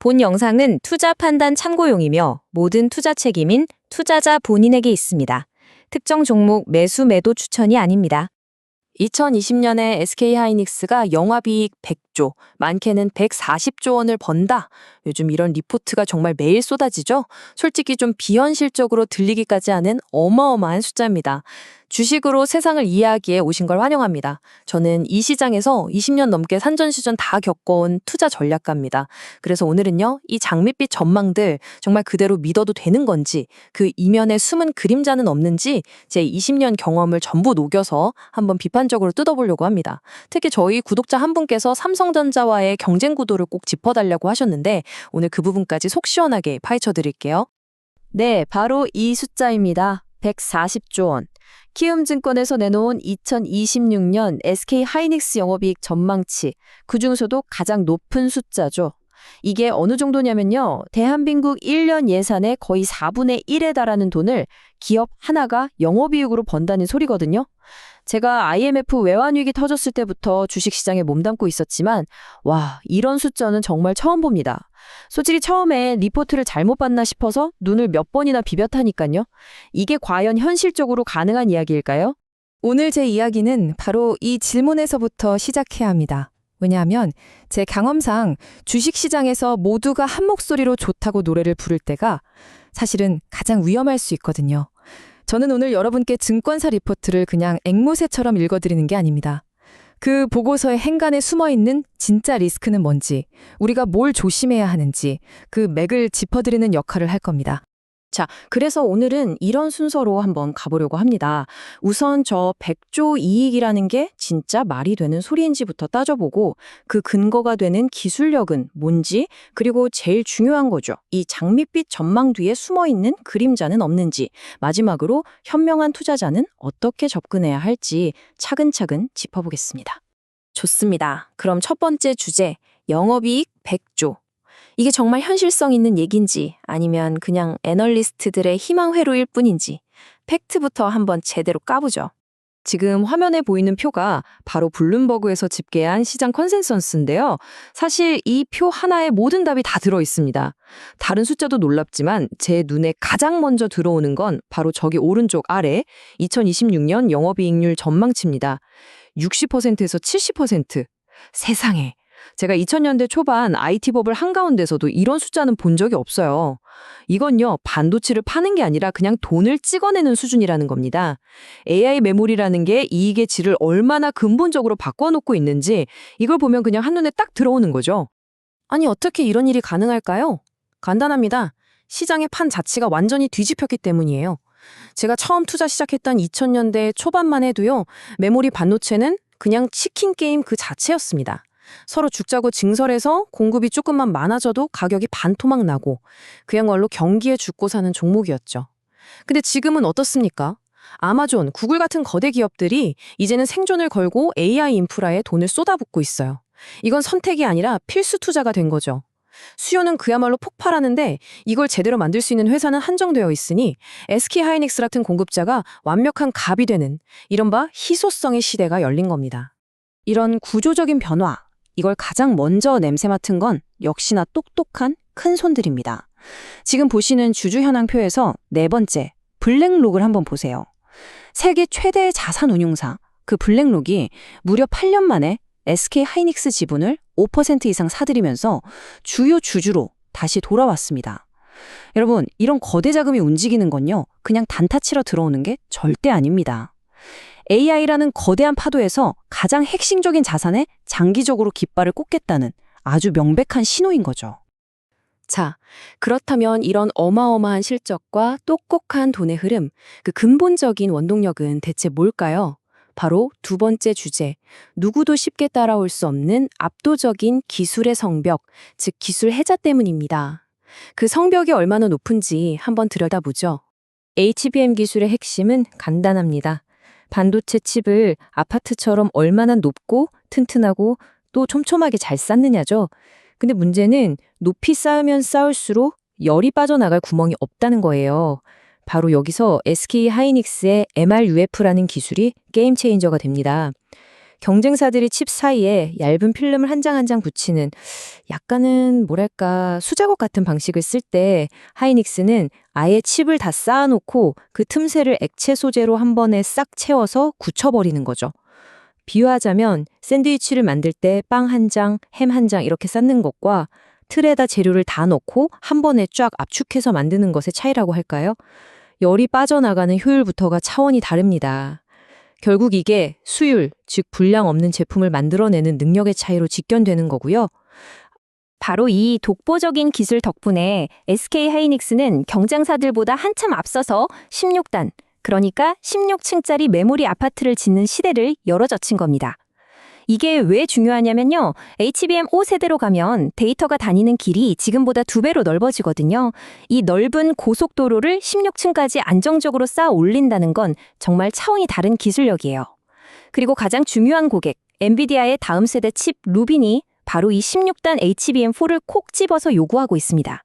본 영상은 투자 판단 참고용이며 모든 투자 책임인 투자자 본인에게 있습니다. 특정 종목 매수 매도 추천이 아닙니다. 2020년에 SK하이닉스가 영업이익 100조, 많게는 140조 원을 번다. 요즘 이런 리포트가 정말 매일 쏟아지죠? 솔직히 좀 비현실적으로 들리기까지 하는 어마어마한 숫자입니다. 주식으로 세상을 이해하기에 오신 걸 환영합니다. 저는 이 시장에서 20년 넘게 산전시전 다 겪어온 투자 전략가입니다. 그래서 오늘은요, 이 장밋빛 전망들 정말 그대로 믿어도 되는 건지, 그 이면에 숨은 그림자는 없는지 제 20년 경험을 전부 녹여서 한번 비판적으로 뜯어보려고 합니다. 특히 저희 구독자 한 분께서 삼성전자와의 경쟁 구도를 꼭 짚어달라고 하셨는데 오늘 그 부분까지 속 시원하게 파헤쳐 드릴게요. 네, 바로 이 숫자입니다. 140조 원. 키움증권에서 내놓은 2026년 SK하이닉스 영업이익 전망치, 그중에서도 가장 높은 숫자죠. 이게 어느 정도냐면요. 대한민국 1년 예산의 거의 4분의 1에 달하는 돈을 기업 하나가 영업이익으로 번다는 소리거든요. 제가 IMF 외환위기 터졌을 때부터 주식시장에 몸담고 있었지만 와, 이런 숫자는 정말 처음 봅니다. 솔직히 처음에 리포트를 잘못 봤나 싶어서 눈을 몇 번이나 비볐다니까요. 이게 과연 현실적으로 가능한 이야기일까요? 오늘 제 이야기는 바로 이 질문에서부터 시작해야 합니다. 왜냐하면 제 경험상 주식시장에서 모두가 한 목소리로 좋다고 노래를 부를 때가 사실은 가장 위험할 수 있거든요. 저는 오늘 여러분께 증권사 리포트를 그냥 앵무새처럼 읽어드리는 게 아닙니다. 그 보고서의 행간에 숨어있는 진짜 리스크는 뭔지, 우리가 뭘 조심해야 하는지 그 맥을 짚어드리는 역할을 할 겁니다. 자, 그래서 오늘은 이런 순서로 한번 가보려고 합니다. 우선 저 100조 이익이라는 게 진짜 말이 되는 소리인지부터 따져보고 그 근거가 되는 기술력은 뭔지, 그리고 제일 중요한 거죠. 이 장밋빛 전망 뒤에 숨어있는 그림자는 없는지, 마지막으로 현명한 투자자는 어떻게 접근해야 할지 차근차근 짚어보겠습니다. 좋습니다. 그럼 첫 번째 주제, 영업이익 100조. 이게 정말 현실성 있는 얘기인지 아니면 그냥 애널리스트들의 희망 회로일 뿐인지 팩트부터 한번 제대로 까보죠. 지금 화면에 보이는 표가 바로 블룸버그에서 집계한 시장 컨센서스인데요. 사실 이 표 하나에 모든 답이 다 들어있습니다. 다른 숫자도 놀랍지만 제 눈에 가장 먼저 들어오는 건 바로 저기 오른쪽 아래 2026년 영업이익률 전망치입니다. 60%에서 70%. 세상에. 제가 2000년대 초반 IT버블 한가운데서도 이런 숫자는 본 적이 없어요. 이건요, 반도체를 파는 게 아니라 그냥 돈을 찍어내는 수준이라는 겁니다. AI 메모리라는 게 이익의 질을 얼마나 근본적으로 바꿔놓고 있는지 이걸 보면 그냥 한눈에 딱 들어오는 거죠. 아니, 어떻게 이런 일이 가능할까요? 간단합니다. 시장의 판 자체가 완전히 뒤집혔기 때문이에요. 제가 처음 투자 시작했던 2000년대 초반만 해도요, 메모리 반도체는 그냥 치킨 게임 그 자체였습니다. 서로 죽자고 증설해서 공급이 조금만 많아져도 가격이 반토막 나고 그야말로 경기에 죽고 사는 종목이었죠. 근데 지금은 어떻습니까? 아마존, 구글 같은 거대 기업들이 이제는 생존을 걸고 AI 인프라에 돈을 쏟아붓고 있어요. 이건 선택이 아니라 필수 투자가 된 거죠. 수요는 그야말로 폭발하는데 이걸 제대로 만들 수 있는 회사는 한정되어 있으니 SK하이닉스 같은 공급자가 완벽한 갑이 되는 이른바 희소성의 시대가 열린 겁니다. 이런 구조적인 변화, 이걸 가장 먼저 냄새 맡은 건 역시나 똑똑한 큰 손들입니다. 지금 보시는 주주 현황표에서 네 번째, 블랙록을 한번 보세요. 세계 최대의 자산 운용사, 그 블랙록이 무려 8년 만에 SK하이닉스 지분을 5% 이상 사들이면서 주요 주주로 다시 돌아왔습니다. 여러분, 이런 거대 자금이 움직이는 건요, 그냥 단타 치러 들어오는 게 절대 아닙니다. AI라는 거대한 파도에서 가장 핵심적인 자산에 장기적으로 깃발을 꽂겠다는 아주 명백한 신호인 거죠. 자, 그렇다면 이런 어마어마한 실적과 똑똑한 돈의 흐름, 그 근본적인 원동력은 대체 뭘까요? 바로 두 번째 주제, 누구도 쉽게 따라올 수 없는 압도적인 기술의 성벽, 즉 기술 해자 때문입니다. 그 성벽이 얼마나 높은지 한번 들여다보죠. HBM 기술의 핵심은 간단합니다. 반도체 칩을 아파트처럼 얼마나 높고 튼튼하고 또 촘촘하게 잘 쌓느냐죠. 근데 문제는 높이 쌓으면 쌓을수록 열이 빠져나갈 구멍이 없다는 거예요. 바로 여기서 SK하이닉스의 MRUF라는 기술이 게임 체인저가 됩니다. 경쟁사들이 칩 사이에 얇은 필름을 한 장 한 장 붙이는 약간은 뭐랄까 수작업 같은 방식을 쓸 때 하이닉스는 아예 칩을 다 쌓아놓고 그 틈새를 액체 소재로 한 번에 싹 채워서 굳혀버리는 거죠. 비유하자면 샌드위치를 만들 때 빵 한 장, 햄 한 장 이렇게 쌓는 것과 틀에다 재료를 다 넣고 한 번에 쫙 압축해서 만드는 것의 차이라고 할까요? 열이 빠져나가는 효율부터가 차원이 다릅니다. 결국 이게 수율, 즉 불량 없는 제품을 만들어내는 능력의 차이로 직견되는 거고요. 바로 이 독보적인 기술 덕분에 SK 하이닉스는 경쟁사들보다 한참 앞서서 16단, 그러니까 16층짜리 메모리 아파트를 짓는 시대를 열어젖힌 겁니다. 이게 왜 중요하냐면요. HBM 5세대로 가면 데이터가 다니는 길이 지금보다 2배로 넓어지거든요. 이 넓은 고속도로를 16층까지 안정적으로 쌓아 올린다는 건 정말 차원이 다른 기술력이에요. 그리고 가장 중요한 고객, 엔비디아의 다음 세대 칩 루빈이 바로 이 16단 HBM4를 콕 집어서 요구하고 있습니다.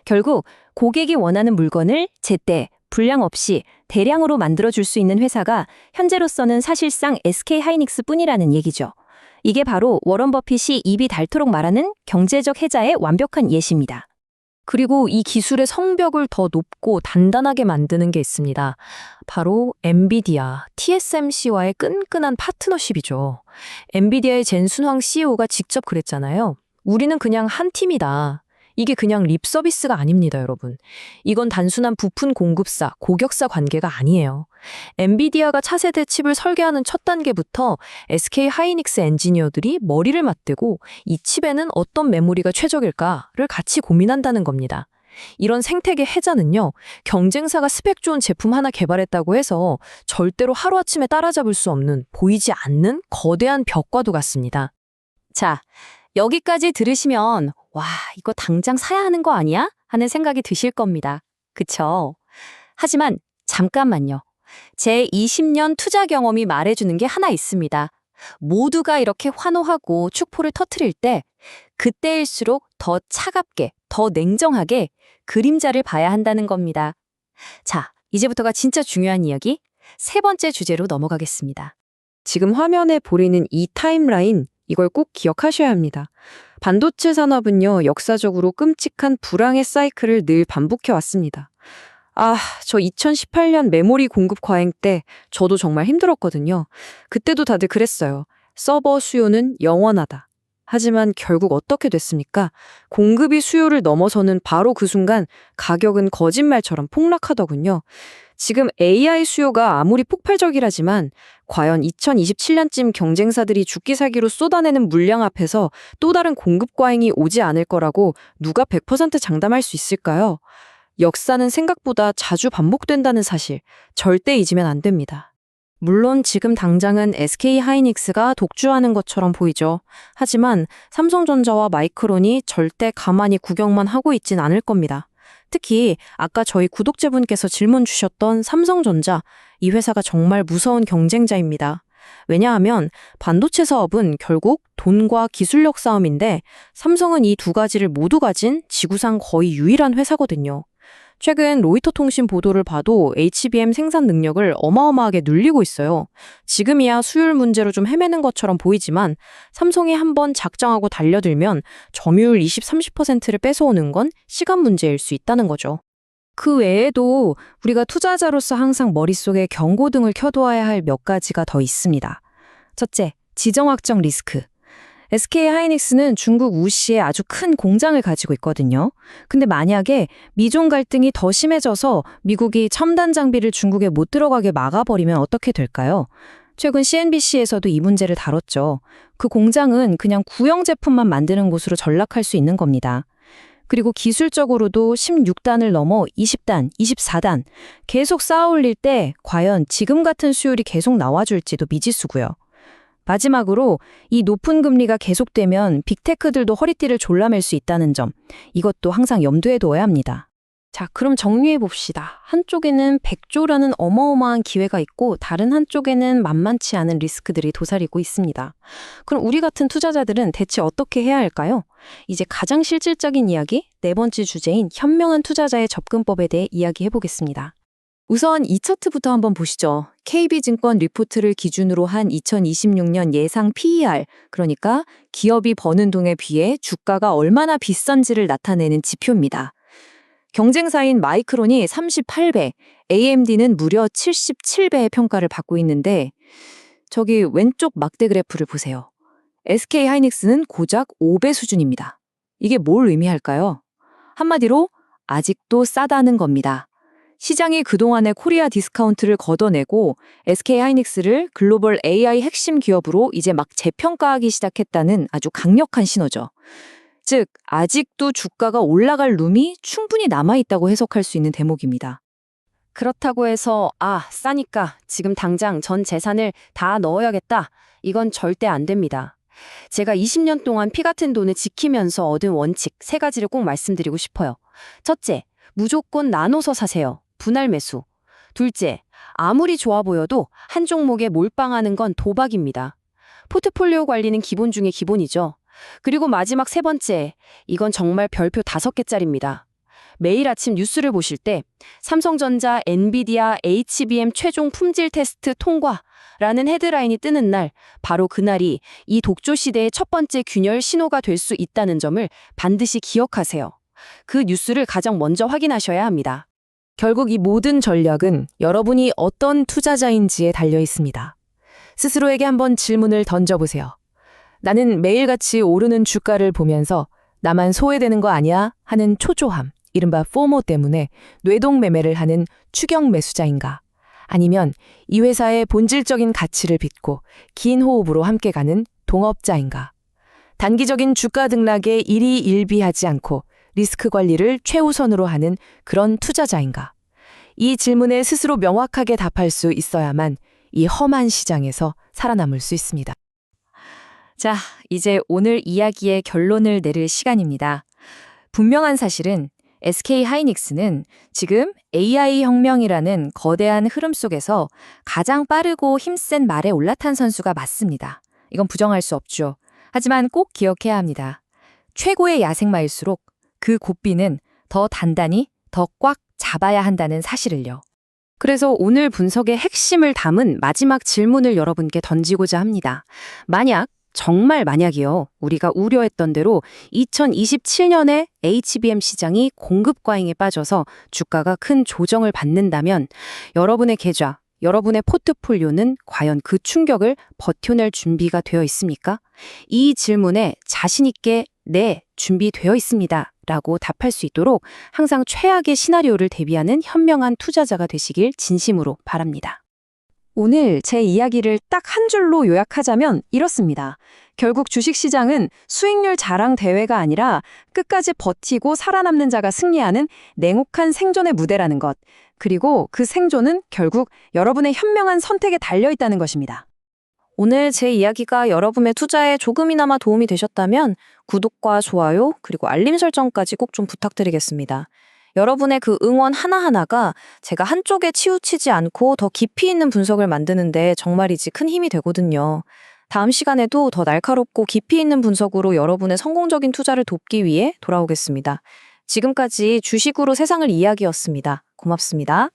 결국 고객이 원하는 물건을 제때, 불량 없이 대량으로 만들어줄 수 있는 회사가 현재로서는 사실상 SK 하이닉스 뿐이라는 얘기죠. 이게 바로 워런 버핏이 입이 닳도록 말하는 경제적 해자의 완벽한 예시입니다. 그리고 이 기술의 성벽을 더 높고 단단하게 만드는 게 있습니다. 바로 엔비디아, TSMC와의 끈끈한 파트너십이죠. 엔비디아의 젠순황 CEO가 직접 그랬잖아요. 우리는 그냥 한 팀이다. 이게 그냥 립 서비스가 아닙니다, 여러분. 이건 단순한 부품 공급사, 고객사 관계가 아니에요. 엔비디아가 차세대 칩을 설계하는 첫 단계부터 SK 하이닉스 엔지니어들이 머리를 맞대고 이 칩에는 어떤 메모리가 최적일까를 같이 고민한다는 겁니다. 이런 생태계 해자는요, 경쟁사가 스펙 좋은 제품 하나 개발했다고 해서 절대로 하루아침에 따라잡을 수 없는, 보이지 않는 거대한 벽과도 같습니다. 자, 여기까지 들으시면 와, 이거 당장 사야 하는 거 아니야? 하는 생각이 드실 겁니다. 그쵸? 하지만 잠깐만요. 제 20년 투자 경험이 말해주는 게 하나 있습니다. 모두가 이렇게 환호하고 축포를 터트릴 때 그때일수록 더 차갑게, 더 냉정하게 그림자를 봐야 한다는 겁니다. 자, 이제부터가 진짜 중요한 이야기, 세 번째 주제로 넘어가겠습니다. 지금 화면에 보이는 이 타임라인, 이걸 꼭 기억하셔야 합니다. 반도체 산업은요, 역사적으로 끔찍한 불황의 사이클을 늘 반복해 왔습니다. 저 2018년 메모리 공급 과잉 때 저도 정말 힘들었거든요. 그때도 다들 그랬어요. 서버 수요는 영원하다. 하지만 결국 어떻게 됐습니까? 공급이 수요를 넘어서는 바로 그 순간 가격은 거짓말처럼 폭락하더군요. 지금 AI 수요가 아무리 폭발적이라지만 과연 2027년쯤 경쟁사들이 죽기 살기로 쏟아내는 물량 앞에서 또 다른 공급 과잉이 오지 않을 거라고 누가 100% 장담할 수 있을까요? 역사는 생각보다 자주 반복된다는 사실 절대 잊으면 안 됩니다. 물론 지금 당장은 SK 하이닉스가 독주하는 것처럼 보이죠. 하지만 삼성전자와 마이크론이 절대 가만히 구경만 하고 있진 않을 겁니다. 특히 아까 저희 구독자분께서 질문 주셨던 삼성전자, 이 회사가 정말 무서운 경쟁자입니다. 왜냐하면 반도체 사업은 결국 돈과 기술력 싸움인데 삼성은 이 두 가지를 모두 가진 지구상 거의 유일한 회사거든요. 최근 로이터 통신 보도를 봐도 HBM 생산 능력을 어마어마하게 늘리고 있어요. 지금이야 수율 문제로 좀 헤매는 것처럼 보이지만 삼성이 한번 작정하고 달려들면 점유율 20-30%를 뺏어오는 건 시간 문제일 수 있다는 거죠. 그 외에도 우리가 투자자로서 항상 머릿속에 경고등을 켜두어야 할 몇 가지가 더 있습니다. 첫째, 지정학적 리스크. SK 하이닉스는 중국 우시에 아주 큰 공장을 가지고 있거든요. 근데 만약에 미중 갈등이 더 심해져서 미국이 첨단 장비를 중국에 못 들어가게 막아버리면 어떻게 될까요? 최근 CNBC에서도 이 문제를 다뤘죠. 그 공장은 그냥 구형 제품만 만드는 곳으로 전락할 수 있는 겁니다. 그리고 기술적으로도 16단을 넘어 20단, 24단 계속 쌓아 올릴 때 과연 지금 같은 수율이 계속 나와줄지도 미지수고요. 마지막으로 이 높은 금리가 계속되면 빅테크들도 허리띠를 졸라맬 수 있다는 점, 이것도 항상 염두에 둬야 합니다. 자, 그럼 정리해 봅시다. 한쪽에는 100조라는 어마어마한 기회가 있고 다른 한쪽에는 만만치 않은 리스크들이 도사리고 있습니다. 그럼 우리 같은 투자자들은 대체 어떻게 해야 할까요? 이제 가장 실질적인 이야기, 네 번째 주제인 현명한 투자자의 접근법에 대해 이야기해 보겠습니다. 우선 이 차트부터 한번 보시죠. KB증권 리포트를 기준으로 한 2026년 예상 PER, 그러니까 기업이 버는 돈에 비해 주가가 얼마나 비싼지를 나타내는 지표입니다. 경쟁사인 마이크론이 38배, AMD는 무려 77배의 평가를 받고 있는데 저기 왼쪽 막대 그래프를 보세요. SK하이닉스는 고작 5배 수준입니다. 이게 뭘 의미할까요? 한마디로 아직도 싸다는 겁니다. 시장이 그동안의 코리아 디스카운트를 걷어내고 SK하이닉스를 글로벌 AI 핵심 기업으로 이제 막 재평가하기 시작했다는 아주 강력한 신호죠. 즉, 아직도 주가가 올라갈 룸이 충분히 남아있다고 해석할 수 있는 대목입니다. 그렇다고 해서 싸니까 지금 당장 전 재산을 다 넣어야겠다. 이건 절대 안 됩니다. 제가 20년 동안 피 같은 돈을 지키면서 얻은 원칙 3가지를 꼭 말씀드리고 싶어요. 첫째, 무조건 나눠서 사세요. 분할 매수. 둘째, 아무리 좋아 보여도 한 종목에 몰빵하는 건 도박입니다. 포트폴리오 관리는 기본 중에 기본이죠. 그리고 마지막 3번째, 이건 정말 별표 5개짜리입니다. 매일 아침 뉴스를 보실 때 삼성전자, 엔비디아, HBM 최종 품질 테스트 통과라는 헤드라인이 뜨는 날, 바로 그날이 이 독조 시대의 첫 번째 균열 신호가 될 수 있다는 점을 반드시 기억하세요. 그 뉴스를 가장 먼저 확인하셔야 합니다. 결국 이 모든 전략은 여러분이 어떤 투자자인지에 달려 있습니다. 스스로에게 한번 질문을 던져보세요. 나는 매일같이 오르는 주가를 보면서 나만 소외되는 거 아니야? 하는 초조함, 이른바 포모 때문에 뇌동 매매를 하는 추격 매수자인가? 아니면 이 회사의 본질적인 가치를 믿고 긴 호흡으로 함께 가는 동업자인가? 단기적인 주가 등락에 일희일비하지 않고 리스크 관리를 최우선으로 하는 그런 투자자인가? 이 질문에 스스로 명확하게 답할 수 있어야만 이 험한 시장에서 살아남을 수 있습니다. 자, 이제 오늘 이야기의 결론을 내릴 시간입니다. 분명한 사실은 SK하이닉스는 지금 AI 혁명이라는 거대한 흐름 속에서 가장 빠르고 힘센 말에 올라탄 선수가 맞습니다. 이건 부정할 수 없죠. 하지만 꼭 기억해야 합니다. 최고의 야생마일수록 그 고삐는 더 단단히, 더 꽉 잡아야 한다는 사실을요. 그래서 오늘 분석의 핵심을 담은 마지막 질문을 여러분께 던지고자 합니다. 정말 만약이요, 우리가 우려했던 대로 2027년에 HBM 시장이 공급 과잉에 빠져서 주가가 큰 조정을 받는다면 여러분의 계좌, 여러분의 포트폴리오는 과연 그 충격을 버텨낼 준비가 되어 있습니까? 이 질문에 자신 있게 네, 준비되어 있습니다 라고 답할 수 있도록 항상 최악의 시나리오를 대비하는 현명한 투자자가 되시길 진심으로 바랍니다. 오늘 제 이야기를 딱 한 줄로 요약하자면 이렇습니다. 결국 주식시장은 수익률 자랑 대회가 아니라 끝까지 버티고 살아남는 자가 승리하는 냉혹한 생존의 무대라는 것. 그리고 그 생존은 결국 여러분의 현명한 선택에 달려있다는 것입니다. 오늘 제 이야기가 여러분의 투자에 조금이나마 도움이 되셨다면 구독과 좋아요, 그리고 알림 설정까지 꼭 좀 부탁드리겠습니다. 여러분의 그 응원 하나하나가 제가 한쪽에 치우치지 않고 더 깊이 있는 분석을 만드는데 정말이지 큰 힘이 되거든요. 다음 시간에도 더 날카롭고 깊이 있는 분석으로 여러분의 성공적인 투자를 돕기 위해 돌아오겠습니다. 지금까지 주식으로 세상을 이야기였습니다. 고맙습니다.